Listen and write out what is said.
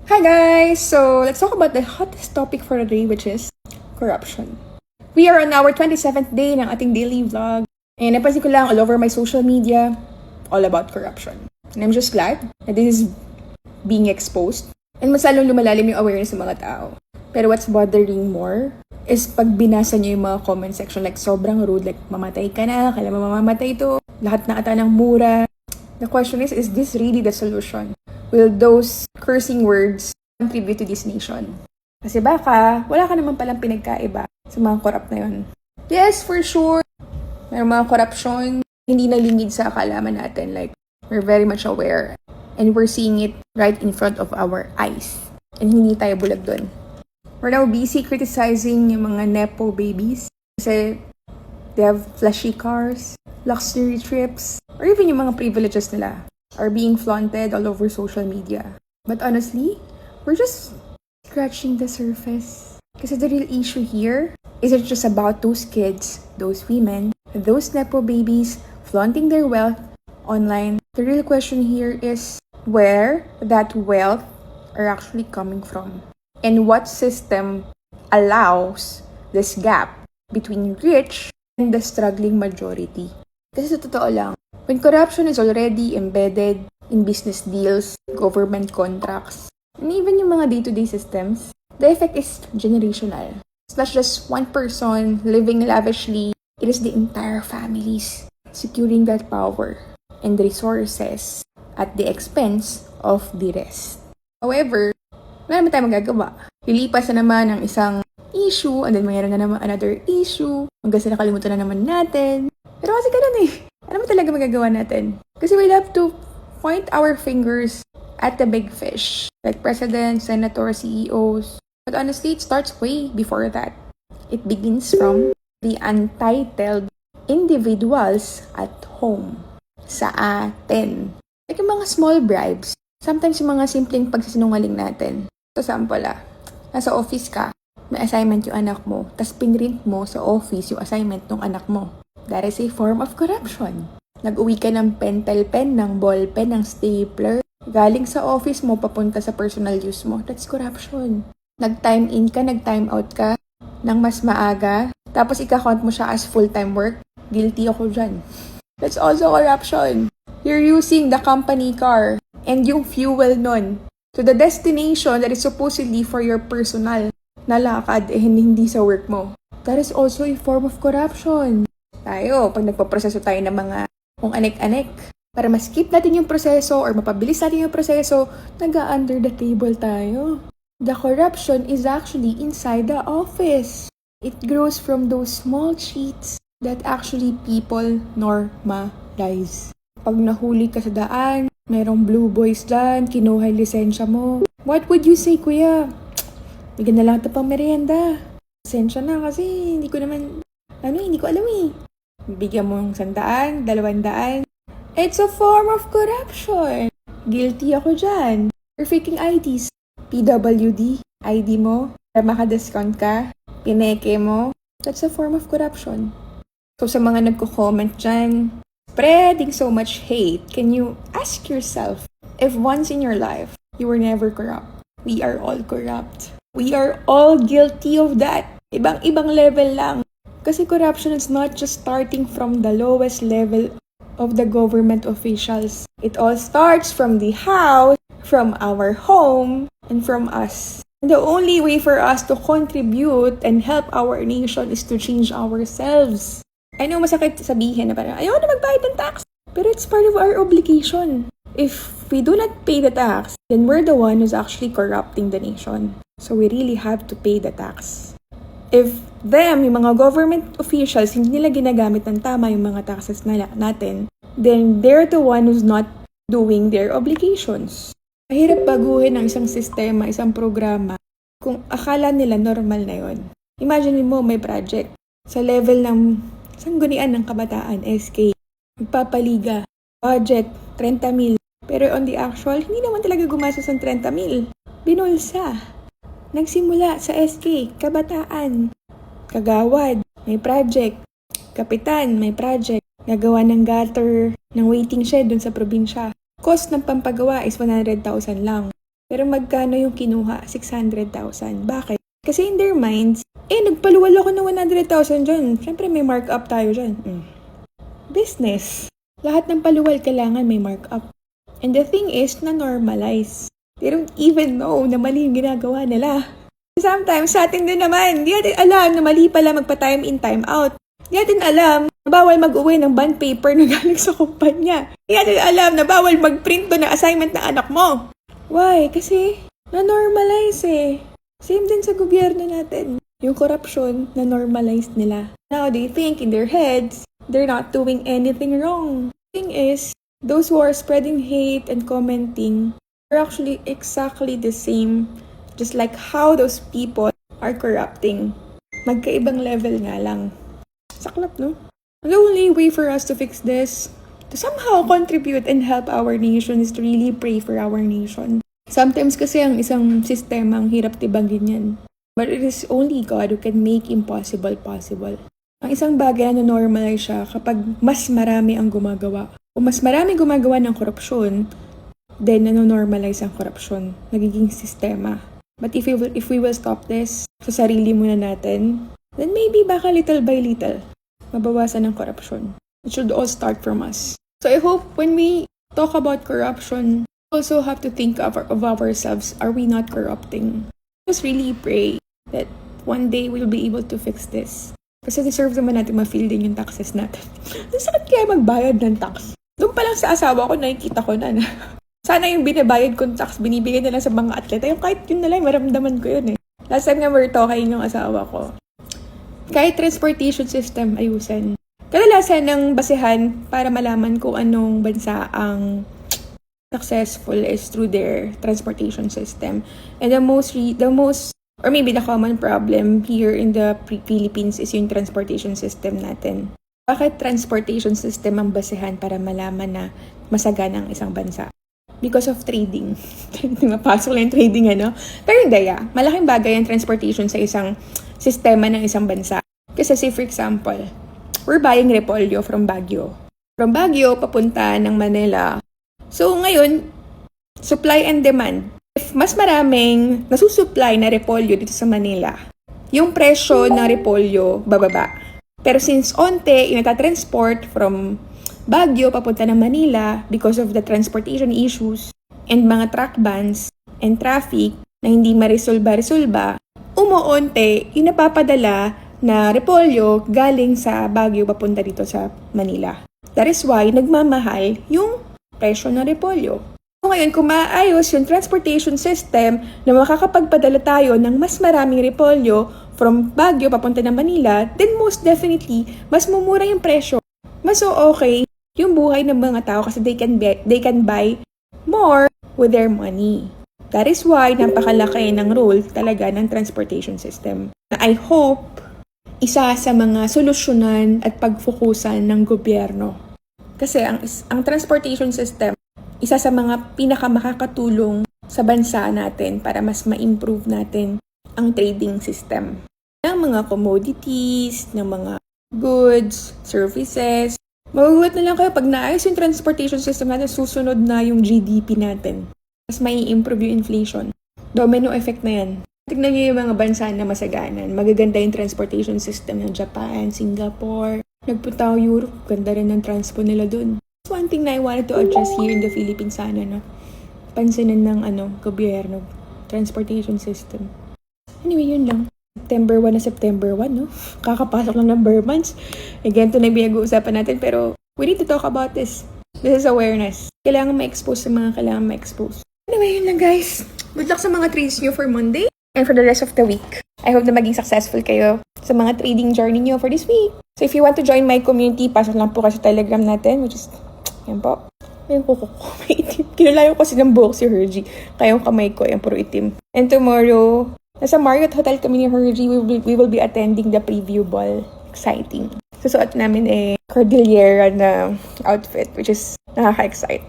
Hi guys! So, let's talk about the hottest topic for the day, which is corruption. We are on our 27th day ng ating daily vlog. And napansin ko lang all over my social media, all about corruption. And I'm just glad that this is being exposed. And mas lalong lumalalim yung awareness ng mga tao. Pero what's bothering more is pag binasa nyo yung mga comment section, like sobrang rude, like mamatay ka na, kailan mamamatay ito, lahat na ata ng mura. The question is this really the solution? Will those cursing words contribute to this nation? Kasi baka, wala ka naman palang pinagkaiba sa mga corrupt na yun. Yes, for sure, may mga corruption, hindi nalingid sa kaalaman natin. Like, we're very much aware. And we're seeing it right in front of our eyes. And hindi tayo bulag dun. We're now busy criticizing yung mga Nepo babies. Kasi they have flashy cars, luxury trips, or even yung mga privileges nila are being flaunted all over social media. But honestly, we're just scratching the surface. Kasi the real issue here isn't just about those kids, those women, those Nepo babies flaunting their wealth online. The real question here is where that wealth are actually coming from. And what system allows this gap between rich and the struggling majority. Kasi sa totoo lang, when corruption is already embedded in business deals, government contracts, and even yung mga day-to-day systems, the effect is generational. It's not just one person living lavishly, it is the entire families securing that power and resources at the expense of the rest. However, wala naman tayo magagawa. Lilipas na naman ang isang issue, and then mayroon na naman another issue, hanggang sa nakalimutan na naman natin. Pero kasi ganun eh. Ano mo talaga magagawa natin? Kasi we have to point our fingers at the big fish, like presidents, senators, CEOs. But honestly, it starts way before that. It begins from the untitled individuals at home. Sa atin. Like yung mga small bribes. Sometimes yung mga simpleng pagsisinungaling natin. So, sample nasa office ka, may assignment yung anak mo, tas pinrint mo sa office yung assignment ng anak mo. That is a form of corruption. Nag-uwi ka ng pentel pen, ng ball pen, ng stapler, galing sa office mo, papunta sa personal use mo. That's corruption. Nag-time in ka, nag-time out ka, ng mas maaga, tapos ika-count mo siya as full-time work. Guilty ako dyan. That's also corruption. You're using the company car and yung fuel nun to the destination that is supposedly for your personal na lakad hindi sa work mo. That is also a form of corruption. Tayo, pag nagpaproseso tayo ng mga kung anek-anek, para ma-skip natin yung proseso or mapabilis natin yung proseso, naga-under the table tayo. The corruption is actually inside the office. It grows from those small cheats that actually people normalize. Pag nahuli ka sa daan, mayroong blue boys dyan, kinuha yung lisensya mo. What would you say, kuya? Bigyan na lang ito pang merienda. Lisensya na kasi hindi ko alam eh. Bigyan mo ng 100, 200. It's a form of corruption. Guilty ako dyan. You're faking IDs. PWD, ID mo, para maka-discount ka, pineke mo. That's a form of corruption. So sa mga nagko-comment dyan, spreading so much hate, can you ask yourself if once in your life you were never corrupt? We are all corrupt. We are all guilty of that. Ibang-ibang level lang. Kasi corruption is not just starting from the lowest level of the government officials. It all starts from the house, from our home, and from us. And the only way for us to contribute and help our nation is to change ourselves. I know masakit sabihin na parang, ayaw na magbayad ng tax. Pero it's part of our obligation. If we do not pay the tax, then we're the one who's actually corrupting the nation. So we really have to pay the tax. If yung mga government officials, hindi nila ginagamit ng tama yung mga taxes natin, then they're the one who's not doing their obligations. Mahirap baguhin ang isang sistema, isang programa, kung akala nila normal na yon. Imagine mo may project sa level ng sanggunian ng kabataan, SK, magpapaliga, budget, 30,000. Pero on the actual, hindi naman talaga gumastos ng 30,000. Binulsa. Nagsimula sa SK, kabataan, kagawad, may project, kapitan, may project, gagawa ng gutter, ng waiting shed dun sa probinsya. Cost ng pampagawa is 100,000 lang. Pero magkano yung kinuha? 600,000. Bakit? Kasi in their minds, nagpaluwal ako ng 100,000 dyan. Siyempre may markup tayo dyan. Business. Lahat ng paluwal kailangan may markup. And the thing is, na-normalize. They don't even know na mali yung ginagawa nila. Sometimes, sa atin din naman, di natin alam na mali pala magpa-time in, time out. Di natin alam na bawal mag-uwi ng bond paper na galing sa kumpanya. Di natin alam na bawal mag-print to ng assignment ng anak mo. Why? Kasi na-normalize eh. Same din sa gobyerno natin. Yung corruption, na-normalize nila. Now, they think in their heads, they're not doing anything wrong. The thing is, those who are spreading hate and commenting are actually exactly the same, just like how those people are corrupting. Magkaibang level nga lang. Saklap, no? The only way for us to fix this, to somehow contribute and help our nation, is to really pray for our nation. Sometimes kasi ang isang sistema ang hirap tibagin yan. But it is only God who can make impossible possible. Ang isang bagay na normalize siya kapag mas marami ang gumagawa. Kung mas marami gumagawa ng korupsyon, then nanonormalize ang korupsyon. Nagiging sistema. But if we will stop this sa sarili muna natin, then maybe baka little by little, mabawasan ang korupsyon. It should all start from us. So I hope when we talk about corruption, we also have to think of ourselves. Are we not corrupting? Just really pray that one day we'll be able to fix this. Kasi deserve naman natin ma-feel din yung taxes natin. Ang sakit kaya magbayad ng tax. Doon pa lang sa asawa ko, nakikita ko na sana yung binabayad kong tax, binibigay nila sa mga atleta. Yung kahit yun na lang, maramdaman ko yun eh. Last time nga we're talking yung asawa ko. Kahit transportation system, ayusin. Kadalasan ng basehan para malaman kung anong bansa ang successful is through their transportation system. And the most, or maybe the common problem here in the Philippines is yung transportation system natin. Bakit transportation system ang basehan para malaman na masagana ang isang bansa? Because of trading. Mapasok lang yung trading, ano? Pero hindi, malaking bagay ang transportation sa isang sistema ng isang bansa. Kasi say, for example, we're buying repolyo from Baguio. From Baguio, papunta ng Manila. So, ngayon, supply and demand. If mas maraming nasusupply na repolyo dito sa Manila, yung presyo ng repolyo bababa. Pero since onte, yung natatransport from Baguio papunta ng Manila because of the transportation issues and mga truck bans and traffic na hindi maresolba, umuonte yung napapadala na repolyo galing sa Baguio papunta dito sa Manila. That is why nagmamahal yung presyo ng repolyo. So ngayon, kung maayos yung transportation system na makakapagpadala tayo ng mas maraming repolyo from Baguio papunta ng Manila, then most definitely, mas mumura yung presyo. Mas okay yung buhay ng mga tao kasi they can buy more with their money. That is why napakalaki ng role talaga ng transportation system. I hope isa sa mga solusyonan at pagfokusan ng gobyerno. Kasi ang transportation system, isa sa mga pinakamakakatulong sa bansa natin para mas ma-improve natin ang trading system. Ng mga commodities, ng mga goods, services. Magugulat na lang kayo pag naayos yung transportation system natin, susunod na yung GDP natin. Mas may improve yung inflation. Domino effect na yan. Tignan nyo yung mga bansa na masaganan. Magaganda yung transportation system ng Japan, Singapore. Nagpunta ako Europe, ganda rin ng transpo nila dun. That's one thing na I wanted to address here in the Philippines sana, no? Pansinin ng gobyerno, transportation system. Anyway, yun lang. September 1 na September 1, no? Kakapasok lang ng bare months. Again, ito na yung pinag-uusapan natin, pero we need to talk about this. This is awareness. Kailangan ma-expose sa mga kailangan ma-expose. Anyway, yun lang guys. Good luck sa mga trades nyo for Monday and for the rest of the week. I hope na maging successful kayo sa mga trading journey nyo for this week. So if you want to join my community, pasok lang po kasi sa Telegram natin, which is, yan po. Ayun ko, may itim. Kinulayo ko kasi ng buhok si Hergie. Kaya yung kamay ko, yung puro itim. And tomorrow, nasa Marriott Hotel kami ni Hergie, we will be attending the preview ball. Exciting. Susuot namin Cordillera na outfit, which is nakaka-excite.